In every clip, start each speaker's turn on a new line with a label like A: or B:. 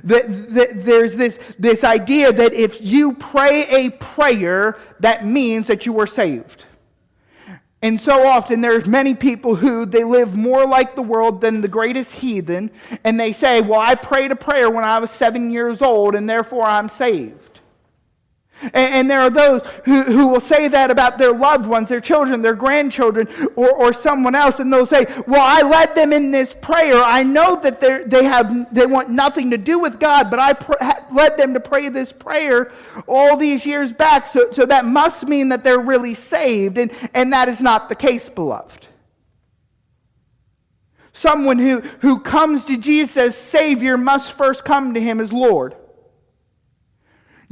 A: There's this idea that if you pray a prayer, that means that you are saved. And so often there's many people who they live more like the world than the greatest heathen, and they say, well, I prayed a prayer when I was 7 years old, and therefore I'm saved. And there are those who will say that about their loved ones, their children, their grandchildren, or someone else, and they'll say, well, I led them in this prayer. I know that they want nothing to do with God, but I led them to pray this prayer all these years back, so that must mean that they're really saved, and that is not the case, beloved. Someone who comes to Jesus as Savior must first come to Him as Lord.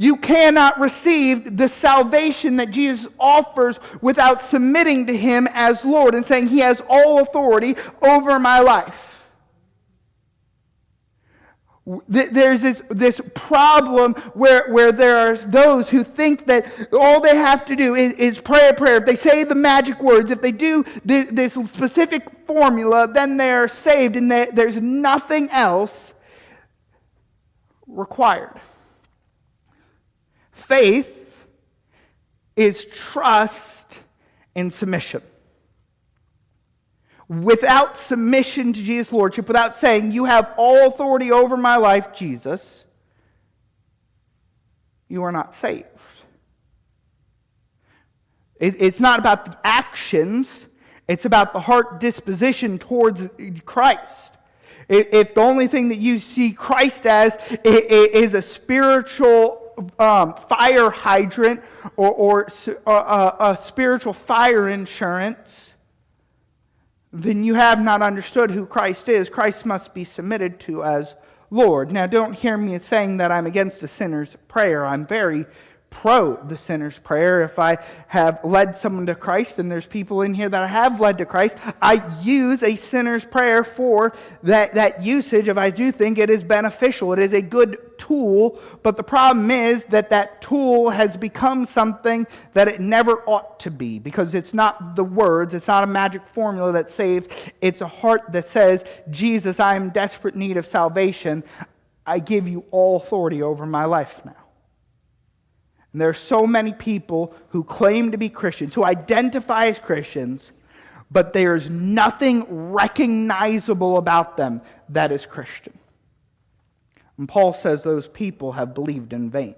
A: You cannot receive the salvation that Jesus offers without submitting to Him as Lord and saying He has all authority over my life. There's this problem where there are those who think that all they have to do is pray a prayer. If they say the magic words, if they do this specific formula, then they're saved, and there's nothing else required. Faith is trust and submission. Without submission to Jesus' Lordship, without saying, you have all authority over my life, Jesus, you are not saved. It's not about the actions, it's about the heart disposition towards Christ. If the only thing that you see Christ as is a spiritual fire hydrant or a spiritual fire insurance, then you have not understood who Christ is. Christ must be submitted to as Lord. Now, don't hear me saying that I'm against the sinner's prayer. I'm very pro the sinner's prayer. If I have led someone to Christ, and there's people in here that I have led to Christ, I use a sinner's prayer for that usage if I do think it is beneficial. It is a good tool, but the problem is that tool has become something that it never ought to be, because it's not the words, it's not a magic formula that saves, it's a heart that says, Jesus, I am in desperate need of salvation. I give you all authority over my life now. And there are so many people who claim to be Christians, who identify as Christians, but there's nothing recognizable about them that is Christian. And Paul says those people have believed in vain.